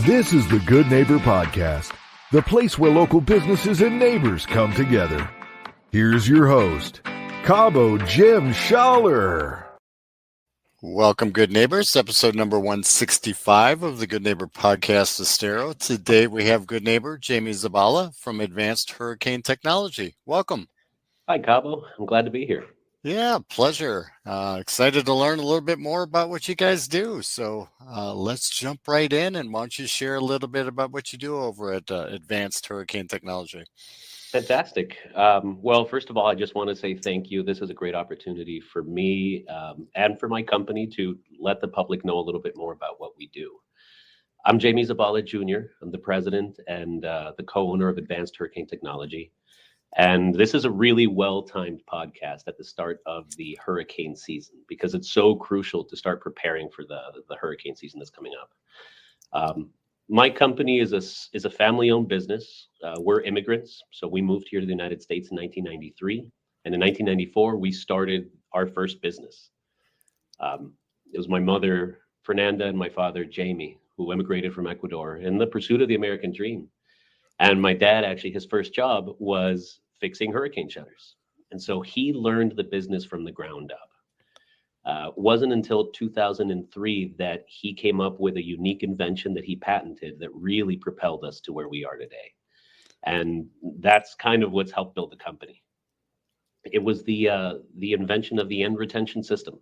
This is the Good Neighbor Podcast, the place where local businesses and neighbors come together. Here's your host, Cabo Jim Schaller. Welcome, good neighbors. Episode number 165 of the Good Neighbor Podcast Estero. Today we have good neighbor Jaime Zabala from Advanced Hurricane Technology. Welcome. Hi, Cabo. I'm glad to be here. Yeah, pleasure. Excited to learn a little bit more about what you guys do. So let's jump right in, and why don't you share a little bit about what you do over at Advanced Hurricane Technology? Fantastic. Well, first of all, I just want to say thank you. This is a great opportunity for me and for my company to let the public know a little bit more about what we do. I'm Jaime Zabala Jr. I'm the president and the co-owner of Advanced Hurricane Technology. And this is a really well-timed podcast at the start of the hurricane season because it's so crucial to start preparing for the hurricane season that's coming up. My company is a family-owned business. We're immigrants, so we moved here to the United States in 1993. And in 1994, we started our first business. It was my mother, Fernanda, and my father, Jaime, who immigrated from Ecuador in the pursuit of the American dream. And my dad, actually, his first job was fixing hurricane shutters. And so he learned the business from the ground up. Wasn't until 2003 that he came up with a unique invention that he patented that really propelled us to where we are today. And that's kind of what's helped build the company. It was the invention of the end retention system.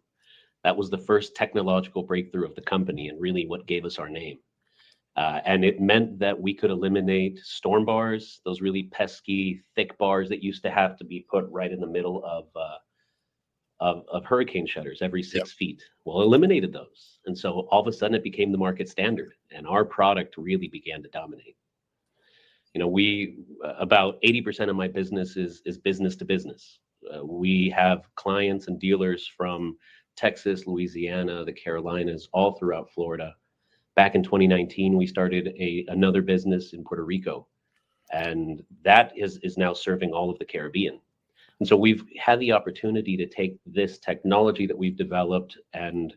That was the first technological breakthrough of the company and really what gave us our name. And it meant that we could eliminate storm bars, those really pesky, thick bars that used to have to be put right in the middle of hurricane shutters every 6 feet. Well, eliminated those. And so all of a sudden it became the market standard and our product really began to dominate. You know, about 80% of my business is business to business. We have clients and dealers from Texas, Louisiana, the Carolinas, all throughout Florida. Back in 2019, we started another business in Puerto Rico, and that is now serving all of the Caribbean. And so we've had the opportunity to take this technology that we've developed and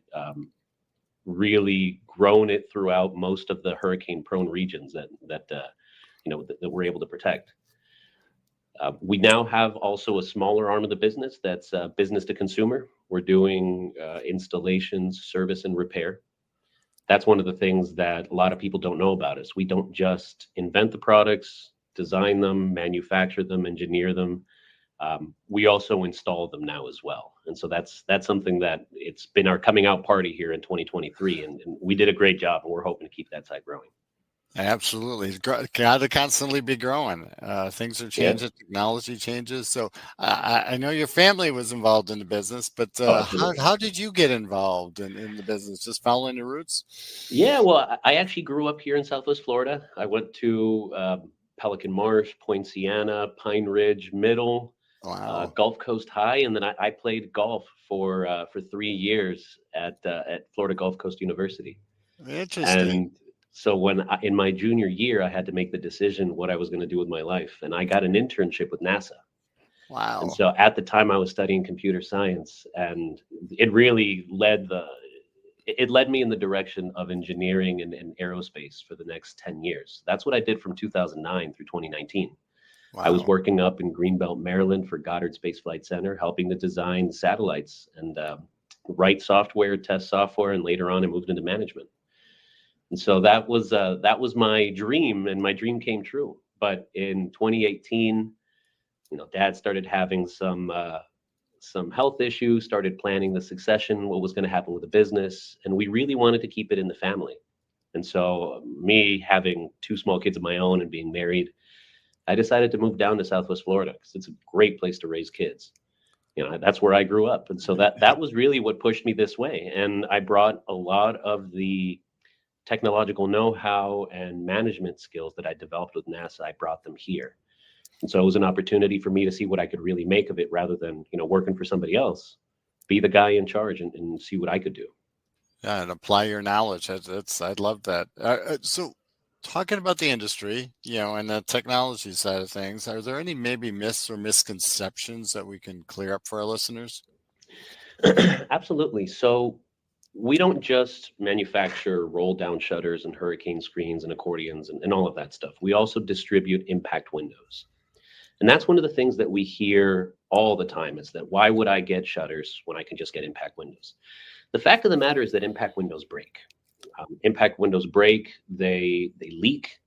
really grown it throughout most of the hurricane-prone regions that we're able to protect. We now have also a smaller arm of the business that's business to consumer. We're doing installations, service, and repair. That's one of the things that a lot of people don't know about us. We don't just invent the products, design them, manufacture them, engineer them. We also install them now as well. And so that's something that it's been our coming out party here in 2023. And we did a great job, and we're hoping to keep that side growing. Absolutely. It's got to constantly be growing. Things are changing, technology changes. So I know your family was involved in the business, but how did you get involved in the business? Just following your roots? Yeah, well, I actually grew up here in Southwest Florida. I went to Pelican Marsh, Point Siena, Pine Ridge Middle, Gulf Coast High, and then I played golf for 3 years at Florida Gulf Coast University. Interesting. And so in my junior year, I had to make the decision what I was going to do with my life. And I got an internship with NASA. Wow. And so at the time I was studying computer science, and it really led me in the direction of engineering and aerospace for the next 10 years. That's what I did from 2009 through 2019. Wow. I was working up in Greenbelt, Maryland for Goddard Space Flight Center, helping to design satellites and write software, test software, and later on I moved into management. And so that was my dream, and my dream came true. But in 2018, Dad started having some health issues, started planning the succession, what was going to happen with the business, and we really wanted to keep it in the family. And so me having 2 small kids of my own and being married, I decided to move down to Southwest Florida because it's a great place to raise kids. That's where I grew up. And so that was really what pushed me this way. And I brought a lot of the technological know-how and management skills that I developed with NASA. I brought them here. And so it was an opportunity for me to see what I could really make of it rather than, working for somebody else, be the guy in charge and see what I could do. Yeah, and apply your knowledge. I love that. So talking about the industry, and the technology side of things, are there any maybe myths or misconceptions that we can clear up for our listeners? Absolutely. So we don't just manufacture roll down shutters and hurricane screens and accordions and all of that stuff. We also distribute impact windows. And that's one of the things that we hear all the time is that why would I get shutters when I can just get impact windows? The fact of the matter is that impact windows break. Impact windows break, they leak.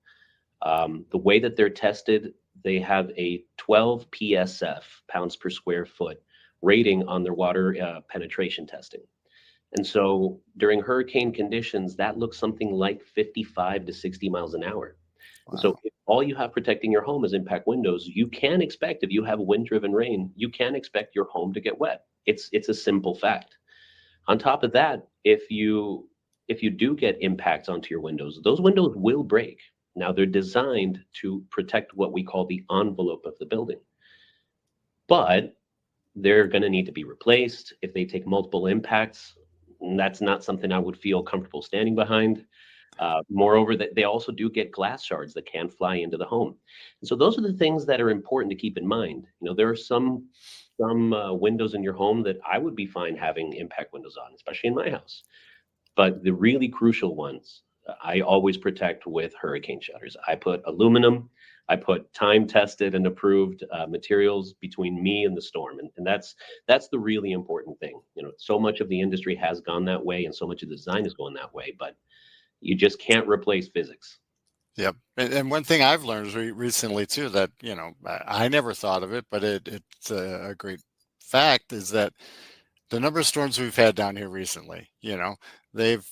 The way that they're tested, they have a 12 PSF, pounds per square foot, rating on their water penetration testing. And so during hurricane conditions, that looks something like 55 to 60 miles an hour. And so Wow. if all you have protecting your home is impact windows, you can expect, if you have wind-driven rain, you can expect your home to get wet. It's a simple fact. On top of that, if you do get impacts onto your windows, those windows will break. Now they're designed to protect what we call the envelope of the building. But they're going to need to be replaced if they take multiple impacts. That's not something I would feel comfortable standing behind. Moreover, that they also do get glass shards that can fly into the home. And so those are the things that are important to keep in mind. There are some windows in your home that I would be fine having impact windows on, especially in my house. But the really crucial ones, I always protect with hurricane shutters. I put aluminum, I put time tested and approved materials between me and the storm. And that's the really important thing. So much of the industry has gone that way and so much of the design is going that way, but you just can't replace physics. Yep. And one thing I've learned recently too that, I never thought of it, but it's a great fact is that the number of storms we've had down here recently, they've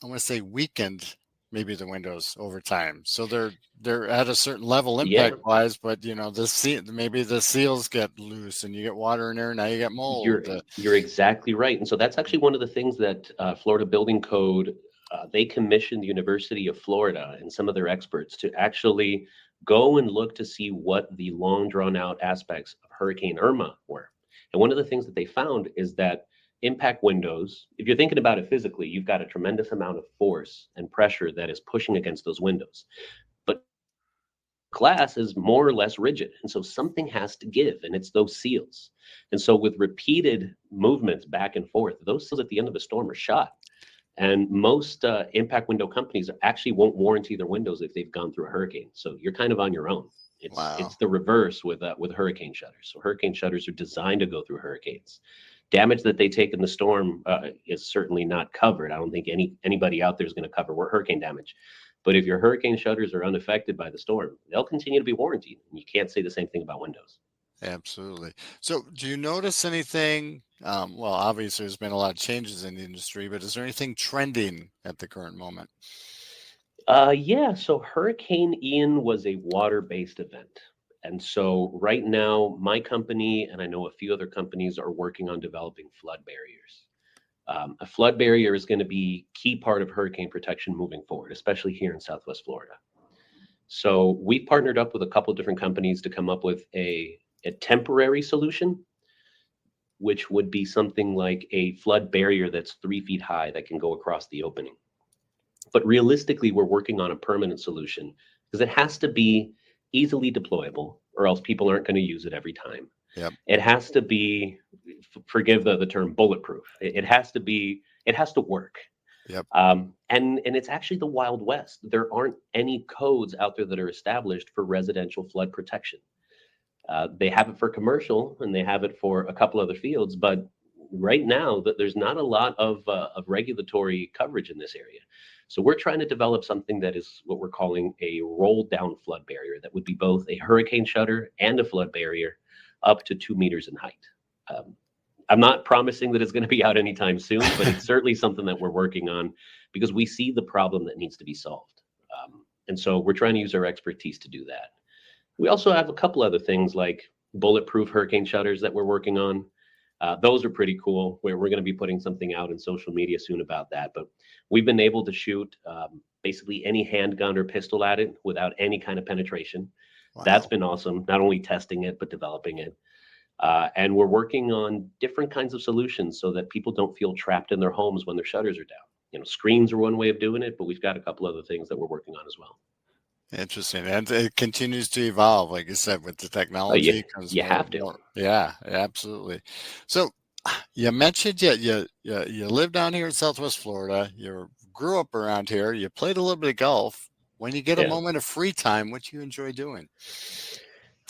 I want to say weakened maybe the windows over time. So they're at a certain level Yeah, impact wise, but maybe the seals get loose and you get water in there. Now you get mold. you're exactly right. And so that's actually one of the things that Florida Building Code, they commissioned the University of Florida and some of their experts to actually go and look to see what the long drawn out aspects of Hurricane Irma were. And one of the things that they found is that impact windows, if you're thinking about it physically, you've got a tremendous amount of force and pressure that is pushing against those windows. But glass is more or less rigid. And so something has to give, and it's those seals. And so with repeated movements back and forth, those seals at the end of a storm are shot. And most impact window companies actually won't warranty their windows if they've gone through a hurricane. So you're kind of on your own. Wow. It's the reverse with hurricane shutters. So hurricane shutters are designed to go through hurricanes. Damage that they take in the storm is certainly not covered. I don't think anybody out there is going to cover hurricane damage. But if your hurricane shutters are unaffected by the storm, they'll continue to be warranted. And you can't say the same thing about windows. Absolutely. So, do you notice anything? Well, obviously, there's been a lot of changes in the industry, but is there anything trending at the current moment? Yeah, so Hurricane Ian was a water-based event. And so right now, my company and I know a few other companies are working on developing flood barriers. A flood barrier is going to be key part of hurricane protection moving forward, especially here in Southwest Florida. So we've partnered up with a couple of different companies to come up with a temporary solution, which would be something like a flood barrier that's 3 feet high that can go across the opening. But realistically, we're working on a permanent solution because it has to be easily deployable or else people aren't going to use it every time. Yep. It has to be, forgive the term bulletproof. It has to work. Yep. And it's actually the Wild West. There aren't any codes out there that are established for residential flood protection. They have it for commercial and they have it for a couple other fields, but right now there's not a lot of regulatory coverage in this area. So we're trying to develop something that is what we're calling a roll down flood barrier that would be both a hurricane shutter and a flood barrier up to 2 meters in height. I'm not promising that it's going to be out anytime soon, but it's certainly something that we're working on because we see the problem that needs to be solved. And so we're trying to use our expertise to do that. We also have a couple other things like bulletproof hurricane shutters that we're working on. Those are pretty cool. We're going to be putting something out in social media soon about that. But we've been able to shoot basically any handgun or pistol at it without any kind of penetration. Wow. That's been awesome. Not only testing it, but developing it. And we're working on different kinds of solutions so that people don't feel trapped in their homes when their shutters are down. Screens are one way of doing it, but we've got a couple other things that we're working on as well. Interesting. And it continues to evolve, like you said, with the technology. You have to. Yeah, absolutely. So you mentioned you live down here in Southwest Florida. You grew up around here. You played a little bit of golf. When you get a Yeah. moment of free time, what do you enjoy doing?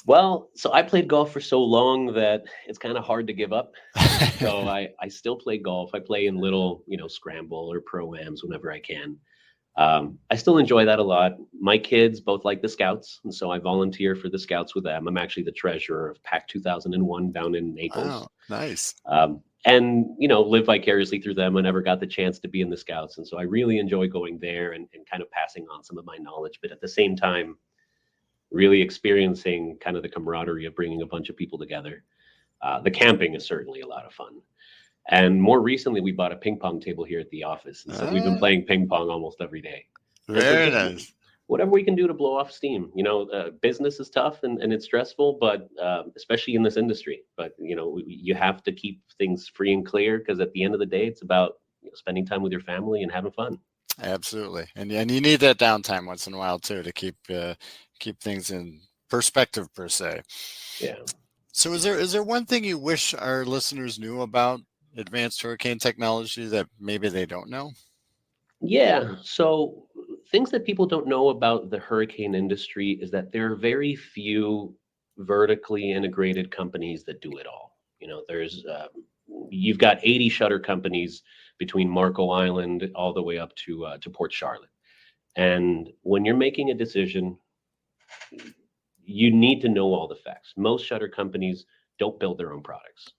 Well, so I played golf for so long that it's kind of hard to give up. So I still play golf. I play in little, scramble or pro-ams whenever I can. I still enjoy that a lot. My kids both like the Scouts, and so I volunteer for the Scouts with them. I'm actually the treasurer of Pack 2001 down in Naples. Wow, nice. And live vicariously through them. I never got the chance to be in the Scouts, and so I really enjoy going there and kind of passing on some of my knowledge, but at the same time really experiencing kind of the camaraderie of bringing a bunch of people together. The camping is certainly a lot of fun. And more recently, we bought a ping pong table here at the office. And so we've been playing ping pong almost every day. And so Very just nice. whatever we can do to blow off steam. Business is tough and it's stressful, but especially in this industry. But, you have to keep things free and clear because at the end of the day, it's about spending time with your family and having fun. Absolutely, and you need that downtime once in a while too to keep things in perspective per se. Yeah. So is there one thing you wish our listeners knew about advanced hurricane technology that maybe they don't know? Yeah. So things that people don't know about the hurricane industry is that there are very few vertically integrated companies that do it all. You've got 80 shutter companies between Marco Island all the way up to Port Charlotte. And when you're making a decision, you need to know all the facts. Most shutter companies don't build their own products.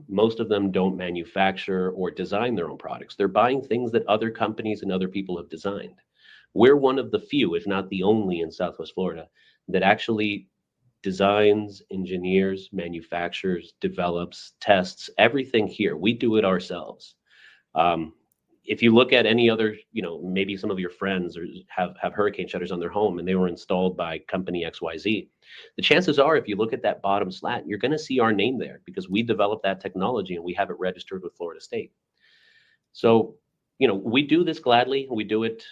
Most of them don't manufacture or design their own products. They're buying things that other companies and other people have designed. We're one of the few, if not the only in Southwest Florida, that actually designs, engineers, manufactures, develops, tests, everything here. We do it ourselves. Um, if you look at any other, maybe some of your friends or have hurricane shutters on their home and they were installed by company XYZ, the chances are if you look at that bottom slat, you're going to see our name there because we developed that technology and we have it registered with Florida State. So, we do this gladly. We do it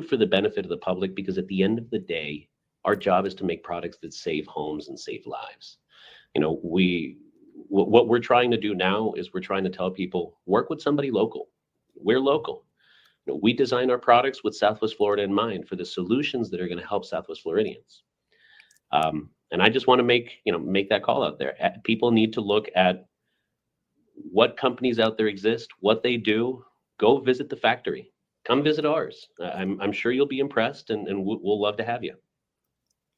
for the benefit of the public because at the end of the day, our job is to make products that save homes and save lives. What we're trying to do now is we're trying to tell people, work with somebody local. We're local. We design our products with Southwest Florida in mind for the solutions that are going to help Southwest Floridians. And I just want to make that call out there. People need to look at what companies out there exist, what they do. Go visit the factory. Come visit ours. I'm sure you'll be impressed, and we'll love to have you.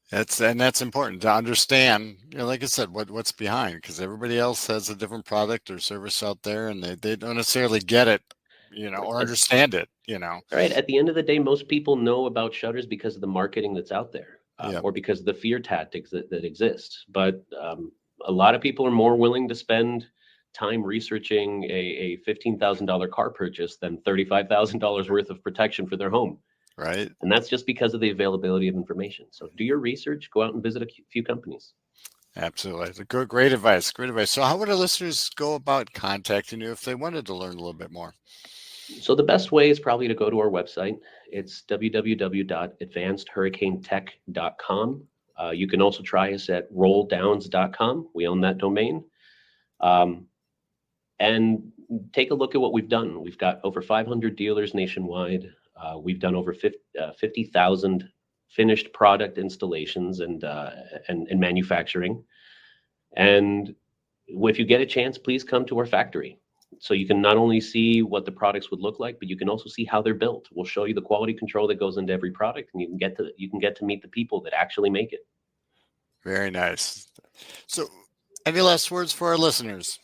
That's important to understand. Like I said, what's behind, because everybody else has a different product or service out there, and they don't necessarily get it, or understand it. Right. At the end of the day, most people know about shutters because of the marketing that's out there, Yeah. or because of the fear tactics that exist. But a lot of people are more willing to spend time researching a $15,000 car purchase than $35,000 worth of protection for their home. Right. And that's just because of the availability of information. So do your research, go out and visit a few companies. Absolutely. Great advice. Great advice. So how would our listeners go about contacting you if they wanted to learn a little bit more? So the best way is probably to go to our website. It's www.advancedhurricanetech.com. You can also try us at rolldowns.com. We own that domain. And take a look at what we've done. We've got over 500 dealers nationwide. We've done over 50,000 finished product installations and manufacturing. And if you get a chance, please come to our factory. So you can not only see what the products would look like, but you can also see how they're built. We'll show you the quality control that goes into every product, and you can get to meet the people that actually make it. Very nice. So, any last words for our listeners?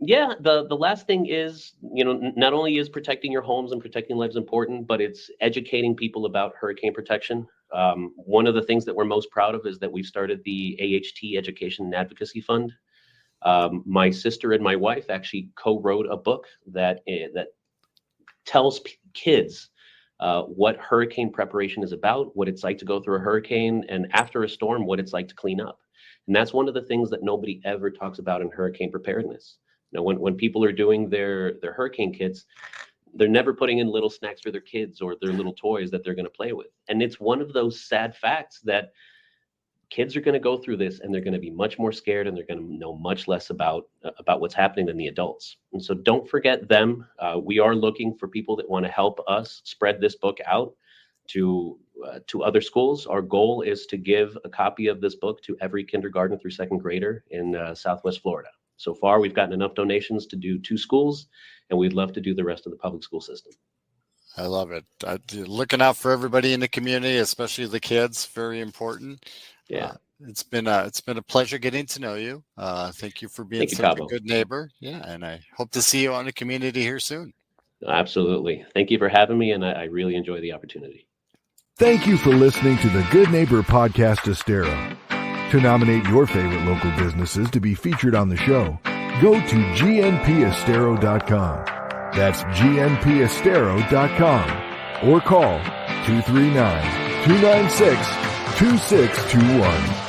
Yeah, the last thing is, not only is protecting your homes and protecting lives important, but it's educating people about hurricane protection. One of the things that we're most proud of is that we've started the AHT Education and Advocacy Fund. My sister and my wife actually co-wrote a book that tells kids what hurricane preparation is about, what it's like to go through a hurricane, and after a storm, what it's like to clean up. And that's one of the things that nobody ever talks about in hurricane preparedness. When people are doing their hurricane kits, they're never putting in little snacks for their kids or their little toys that they're going to play with. And it's one of those sad facts that kids are going to go through this, and they're going to be much more scared, and they're going to know much less about what's happening than the adults. And so don't forget them. We are looking for people that want to help us spread this book out to other schools. Our goal is to give a copy of this book to every kindergarten through second grader in Southwest Florida. So far, we've gotten enough donations to do 2 schools, and we'd love to do the rest of the public school system. I love it. Looking out for everybody in the community, especially the kids, very important. Yeah. It's been a pleasure getting to know you. Thank you for being such a good neighbor. Yeah, and I hope to see you on the community here soon. Absolutely. Thank you for having me, and I really enjoy the opportunity. Thank you for listening to the Good Neighbor Podcast Estero. To nominate your favorite local businesses to be featured on the show, go to gnpestero.com. That's gnpestero.com or call 239-296-2621.